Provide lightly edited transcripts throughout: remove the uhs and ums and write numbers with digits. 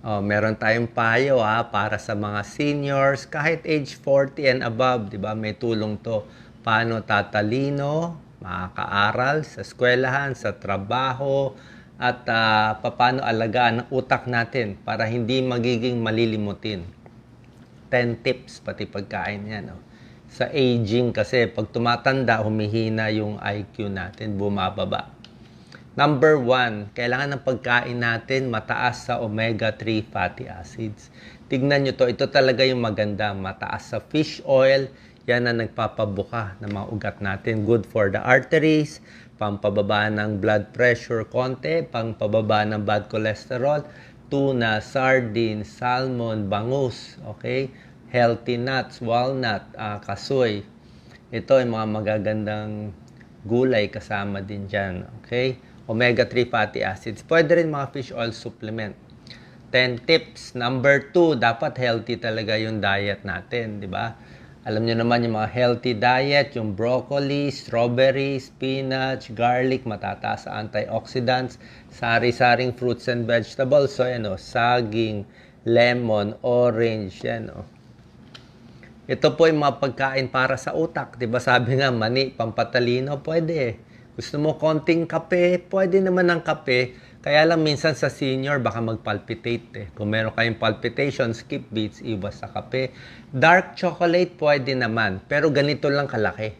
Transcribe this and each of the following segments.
Oh, meron tayong payo para sa mga seniors, kahit age 40 and above, di ba? May tulong to. Paano tatalino, makakaaral sa eskwelahan, sa trabaho, at paano alagaan ang utak natin para hindi magiging malilimutin. 10 tips pati pagkain yan. No? Sa aging kasi, pag tumatanda, humihina yung IQ natin, bumababa. Number 1, kailangan ng pagkain natin mataas sa omega-3 fatty acids. Tignan nyo to, ito talaga yung maganda. Mataas sa fish oil, yan ang nagpapabuka ng mga ugat natin. Good for the arteries, pampababa ng blood pressure konti, pampababa ng bad cholesterol, tuna, sardine, salmon, bangus, okay? Healthy nuts, walnut, kasoy. Ito ay mga magagandang gulay kasama din dyan, okay? Omega-3 fatty acids. Pwede rin mga fish oil supplement. 10 tips. Number 2, dapat healthy talaga yung diet natin, di ba? Alam niyo naman yung mga healthy diet, yung broccoli, strawberry, spinach, garlic, matataas sa antioxidants, sari-saring fruits and vegetables, so saging, lemon, orange, yan Ito po yung mga pagkain para sa utak, di ba? Sabi nga, mani, pampatalino, pwede. Gusto mo konting kape, pwede naman ng kape. Kaya lang minsan sa senior, baka mag-palpitate Kung meron kayong palpitation, skip beats, iwas sa kape. Dark chocolate, pwede naman. Pero ganito lang kalaki.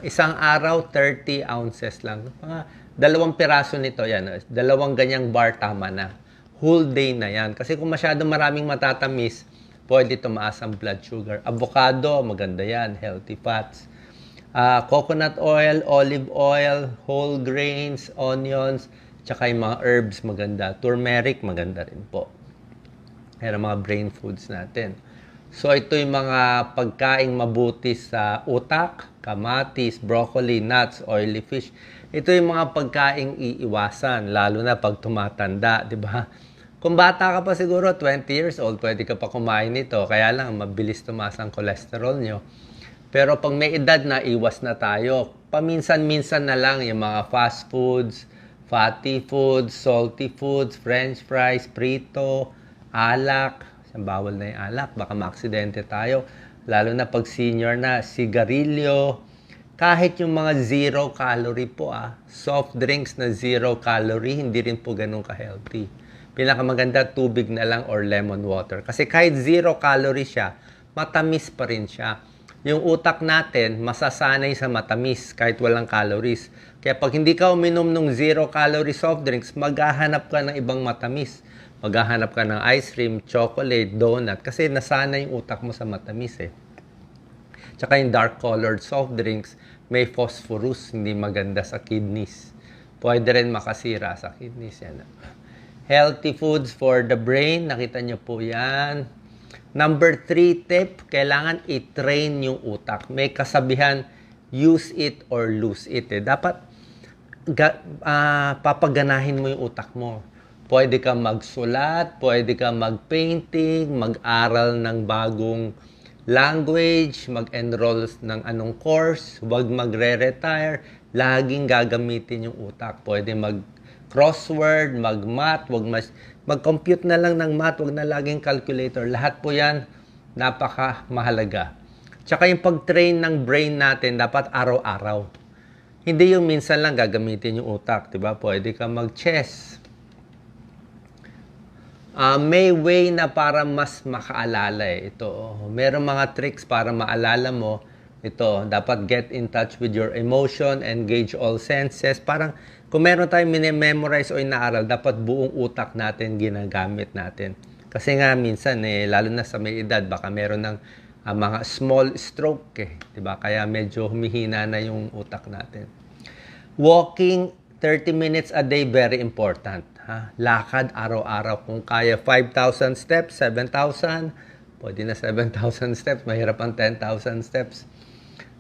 Isang araw, 30 ounces lang. Mga 2 piraso nito, yan. 2 ganyang bar, tama na. Whole day na yan. Kasi kung masyado maraming matatamis, pwede tumaas ang blood sugar. Avocado, maganda yan. Healthy fats. Coconut oil, olive oil, whole grains, onions, tsaka yung mga herbs maganda. Turmeric, maganda rin po. Yan ang mga brain foods natin. So, ito yung mga pagkaing mabuti sa utak, kamatis, broccoli, nuts, oily fish. Ito yung mga pagkaing iiwasan, lalo na pag tumatanda, di ba? Kung bata ka pa siguro, 20 years old, pwede ka pa kumain nito. Kaya lang, mabilis tumaas ang cholesterol nyo. Pero pag may edad na, iwas na tayo. Paminsan-minsan na lang yung mga fast foods, fatty foods, salty foods, french fries, prito, alak. Bawal na yung alak, baka maaksidente tayo. Lalo na pag senior na, sigarilyo. Kahit yung mga zero calorie po soft drinks na zero calorie, hindi rin po ganun ka-healthy. Pinakamaganda, tubig na lang or lemon water. Kasi kahit zero calorie siya, matamis pa rin siya. Yung utak natin, masasanay sa matamis kahit walang calories. Kaya pag hindi ka uminom ng zero-calorie soft drinks, maghahanap ka ng ibang matamis. Maghahanap ka ng ice cream, chocolate, donut. Kasi nasanay yung utak mo sa matamis Tsaka yung dark-colored soft drinks, may phosphorus, hindi maganda sa kidneys. Pwede rin makasira sa kidneys Healthy foods for the brain, nakita nyo po yan. Number 3 tip, kailangan i-train yung utak. May kasabihan, use it or lose it Dapat papaganahin mo yung utak mo. Pwede ka magsulat, pwede ka mag-painting, mag-aral ng bagong language, mag-enroll ng anong course, huwag magre-retire, laging gagamitin yung utak. Pwede mag-crossword, mag-math, mag-compute na lang ng math, wag na laging calculator. Lahat po yan, napaka mahalaga. Tsaka yung pag-train ng brain natin, dapat araw-araw. Hindi yung minsan lang gagamitin yung utak, diba? Pwede ka mag-chess. May way na para mas makaalala Ito, merong mga tricks para maalala mo. Ito, dapat get in touch with your emotion, engage all senses. Parang kung meron tayong mini-memorize o inaaral, dapat buong utak natin ginagamit natin. Kasi nga minsan, lalo na sa may edad, baka meron ng mga small stroke diba? Kaya medyo humihina na yung utak natin. Walking 30 minutes a day, very important. Lakad araw-araw. Kung kaya 5,000 steps, 7,000, pwede na 7,000 steps, mahirap ang 10,000 steps.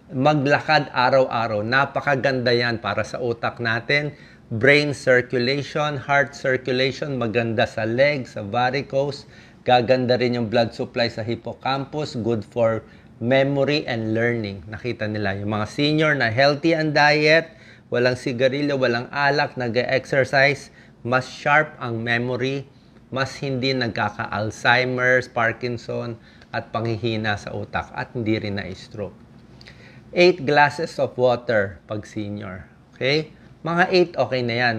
Maglakad araw-araw. Napakaganda yan para sa utak natin. Brain circulation, heart circulation, maganda sa legs, sa varicose. Gaganda rin yung blood supply sa hippocampus. Good for memory and learning. Nakita nila yung mga senior na healthy ang diet, walang sigarilyo, walang alak, nag-exercise, mas sharp ang memory, mas hindi nagkaka-Alzheimer's, Parkinson, at panghihina sa utak, at hindi rin na-stroke. 8 glasses of water pag senior. Okay? Mga 8, okay na yan.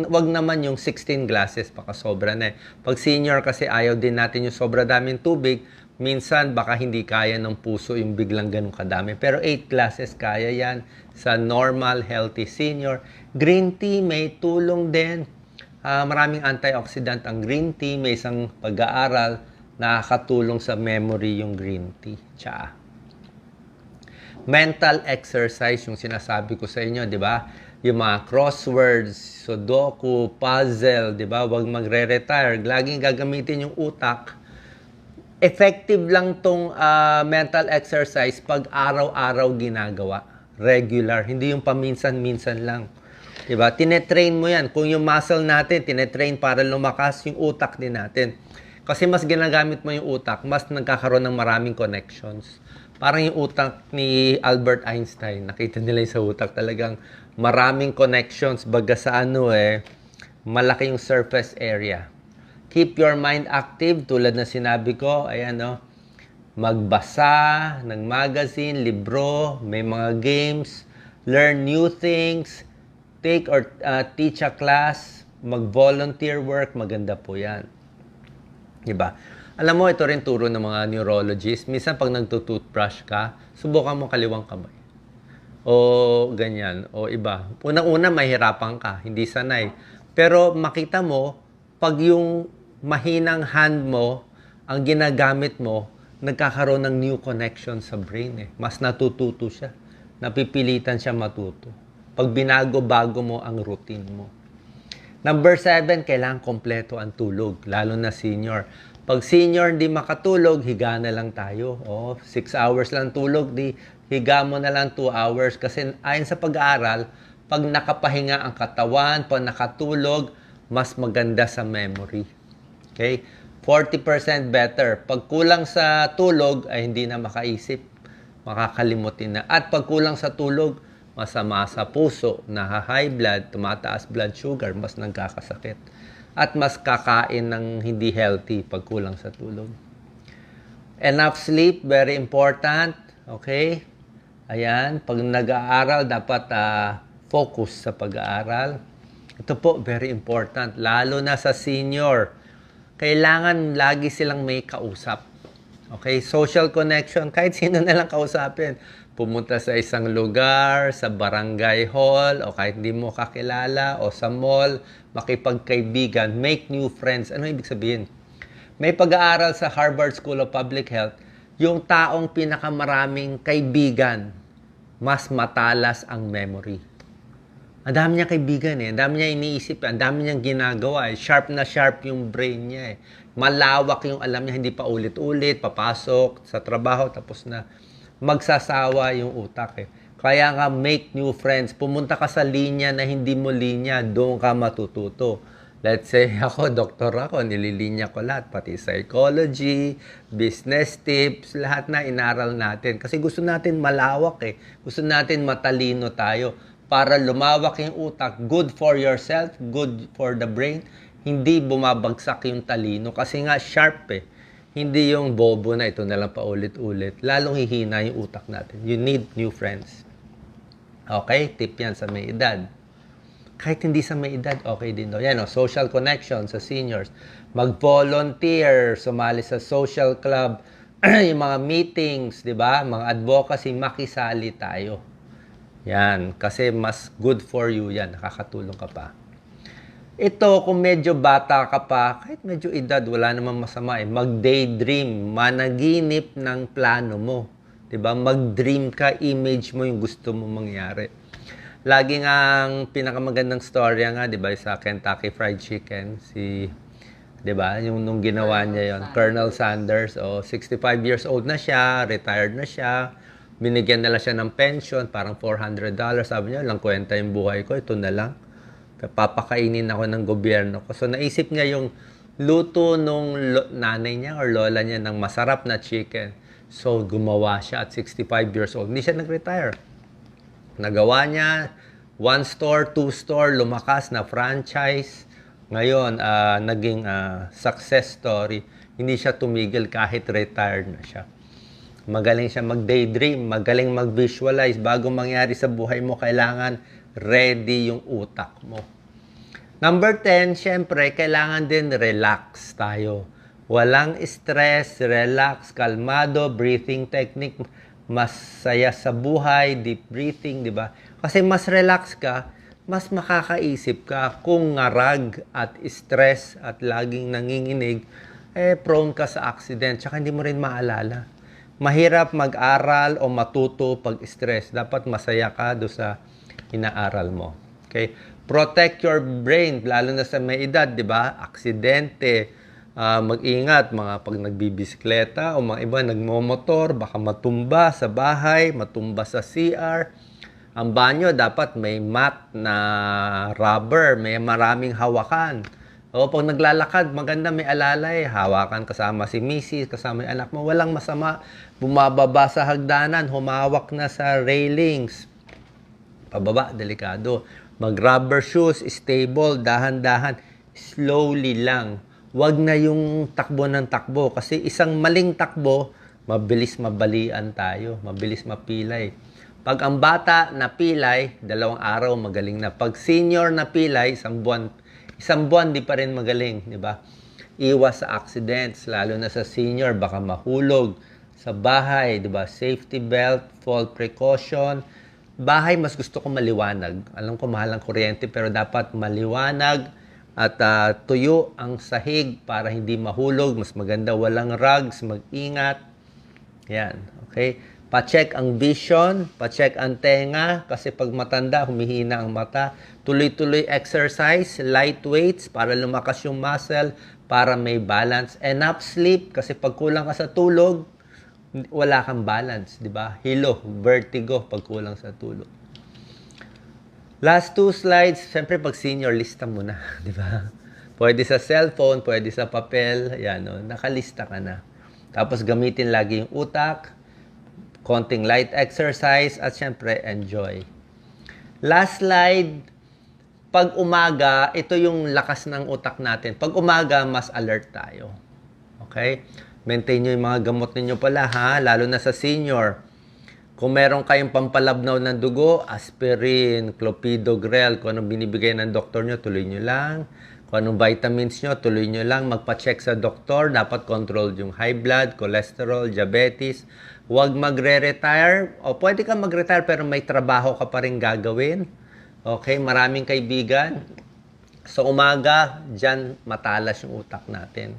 Wag naman yung 16 glasses, baka sobra na eh. Pag senior kasi ayaw din natin yung sobra daming tubig, minsan baka hindi kaya ng puso yung biglang ganun kadami. Pero 8 glasses kaya yan sa normal, healthy senior. Green tea may tulong din. Maraming antioxidant ang green tea. May isang pag-aaral nakakatulong sa memory yung green tea. Tsaa. Mental exercise, yung sinasabi ko sa inyo, di ba? Yung mga crosswords, sudoku, puzzle, di ba? Huwag magre-retire. Laging gagamitin yung utak. Effective lang tong mental exercise pag araw-araw ginagawa. Regular. Hindi yung paminsan-minsan lang. Di ba? Tinetrain mo yan. Kung yung muscle natin, tinetrain para lumakas, yung utak din natin. Kasi mas ginagamit mo yung utak, mas nagkakaroon ng maraming connections. Parang yung utak ni Albert Einstein, nakita nila yung sa utak, talagang maraming connections, baga sa malaki yung surface area. Keep your mind active, tulad na sinabi ko, ayan magbasa ng magazine, libro, may mga games, learn new things, take or teach a class, mag-volunteer work, maganda po yan. Diba? Alam mo, ito rin turo ng mga neurologists. Minsan pag nagtutoothbrush ka, subukan mo kaliwang kamay. O ganyan, o iba. Unang-una, mahirapan ka, hindi sanay. Pero makita mo, pag yung mahinang hand mo, ang ginagamit mo, nagkakaroon ng new connection sa brain. Mas natututo siya. Napipilitan siya matuto. Pag binago-bago mo ang routine mo. Number 7, kailangan kompleto ang tulog, lalo na senior. Pag senior hindi makatulog, higa na lang tayo. 6 hours lang tulog, di higa mo na lang 2 hours. Kasi ayon sa pag-aaral, pag nakapahinga ang katawan, pag nakatulog, mas maganda sa memory. Okay? 40% better. Pag kulang sa tulog, ay hindi na makaisip. Makakalimutin na. At pag kulang sa tulog, masama sa puso, naha-high blood, tumataas blood sugar, mas nagkakasakit. At mas kakain ng hindi healthy pag kulang sa tulog. Enough sleep, very important. Okay? Ayan, pag nag-aaral, dapat focus sa pag-aaral. Ito po, very important. Lalo na sa senior. Kailangan lagi silang may kausap. Okay? Social connection, kahit sino na lang kausapin. Pumunta sa isang lugar, sa barangay hall, o kahit hindi mo kakilala, o sa mall, makipagkaibigan, make new friends. Ano ibig sabihin? May pag-aaral sa Harvard School of Public Health, yung taong pinakamaraming kaibigan, mas matalas ang memory. Ang dami niya kaibigan ang dami niya iniisip, ang dami niyang ginagawa. Sharp na sharp yung brain niya Malawak yung alam niya, hindi pa ulit-ulit, papasok sa trabaho, tapos na magsasawa yung utak Kaya nga, make new friends. Pumunta ka sa linya na hindi mo linya, doon ka matututo. Let's say, ako, doktor ako, nililinya ko lahat, pati psychology, business tips, lahat na inaral natin. Kasi gusto natin malawak Gusto natin matalino tayo. Para lumawak yung utak, good for yourself, good for the brain, hindi bumabagsak yung talino. Kasi nga, sharp Hindi yung bobo na ito na lang paulit-ulit. Lalong hihina yung utak natin. You need new friends. Okay? Tip yan sa may edad. Kahit hindi sa may edad, okay din daw. Yan social connection sa seniors. Mag-volunteer, sumali sa social club, yung mga meetings, di ba? Mga advocacy, makisali tayo. Yan. Kasi mas good for you yan. Nakakatulong ka pa. Ito, kung medyo bata ka pa, kahit medyo edad, wala namang masama mag-daydream, managinip ng plano mo. Diba? Mag-dream ka, image mo yung gusto mo mangyari. Lagi nga ang pinakamagandang storya nga, diba, sa Kentucky Fried Chicken, diba, yung nung ginawa niya yon, Colonel Sanders, 65 years old na siya, retired na siya, binigyan nila siya ng pension, parang $400. Sabi niya, lang kwenta yung buhay ko, ito na lang. Papakainin ako ng gobyerno ko. So, naisip niya yung luto nung nanay niya or lola niya ng masarap na chicken. So, gumawa siya at 65 years old. Hindi siya nag-retire. Nagawa niya, 1 store, 2 store, lumakas na franchise. Ngayon, naging success story. Hindi siya tumigil kahit retired na siya. Magaling siya mag-daydream, magaling mag-visualize. Bago mangyari sa buhay mo, kailangan ready yung utak mo. Number 10, syempre, kailangan din relax tayo. Walang stress, relax, kalmado, breathing technique, masaya sa buhay, deep breathing, di ba? Kasi mas relax ka, mas makakaisip ka. Kung ngarag at stress at laging nanginginig, prone ka sa accident, tsaka hindi mo rin maalala. Mahirap mag-aral o matuto pag stress. Dapat masaya ka do sa inaaral mo. Okay? Protect your brain, lalo na sa may edad, di ba? Aksidente, mag-ingat, mga pag nagbibisikleta o mga iba nagmomotor, baka matumba sa bahay, matumba sa CR. Ang banyo, dapat may mat na rubber, may maraming hawakan. O pag naglalakad, maganda may alalay, hawakan kasama si misis, kasama yung anak mo, walang masama. Bumababa sa hagdanan, humawak na sa railings. Pababa, delikado. Mag-rubber shoes, stable, dahan-dahan, slowly lang. Huwag na yung takbo ng takbo kasi isang maling takbo, mabilis mabalian tayo, mabilis mapilay. Pag ang bata napilay, 2 araw magaling na. Pag senior napilay, 1 buwan di pa rin magaling, di ba? Iwas sa accidents, lalo na sa senior, baka mahulog sa bahay, di ba? Safety belt, fall precaution. Bahay, mas gusto ko maliwanag. Alam ko mahal ang kuryente, pero dapat maliwanag at tuyo ang sahig para hindi mahulog. Mas maganda walang rugs, mag-ingat. Yan, okay? Pa-check ang vision, pa-check ang tenga, kasi pag matanda, humihina ang mata. Tuloy-tuloy exercise, light weights para lumakas yung muscle, para may balance. Enough sleep, kasi pag kulang ka sa tulog, wala kang balance, di ba? Hilo, vertigo pag kulang sa tulog. Last 2 slides, siyempre pag senior, lista mo na, di ba? Pwede sa cellphone, pwede sa papel, yan, no? Nakalista ka na. Tapos gamitin lagi yung utak, konting light exercise, at siyempre enjoy. Last slide, pag umaga, ito yung lakas ng utak natin. Pag umaga, mas alert tayo. Okay? Maintain nyo yung mga gamot ninyo pala, ha? Lalo na sa senior. Kung meron kayong pampalabnaw ng dugo, aspirin, clopidogrel, kung anong binibigay ng doktor nyo, tuloy nyo lang. Kung anong vitamins nyo, tuloy nyo lang. Magpa-check sa doktor. Dapat controlled yung high blood, cholesterol, diabetes. Huwag magre-retire. O pwede ka mag-retire pero may trabaho ka pa rin gagawin. Okay? Maraming kaibigan. Sa umaga, dyan matalas yung utak natin.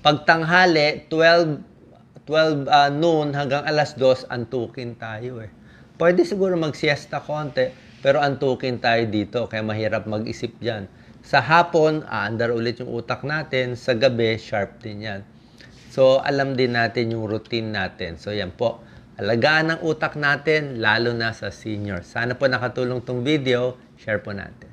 Pag tanghali, 12 noon hanggang 2:00, antukin tayo eh. Pwede siguro mag-siesta konti, pero antukin tayo dito, kaya mahirap mag-isip dyan. Sa hapon, aandar ulit yung utak natin. Sa gabi, sharp din yan. So, alam din natin yung routine natin. So, yan po. Alagaan ang utak natin, lalo na sa senior. Sana po nakatulong tong video. Share po natin.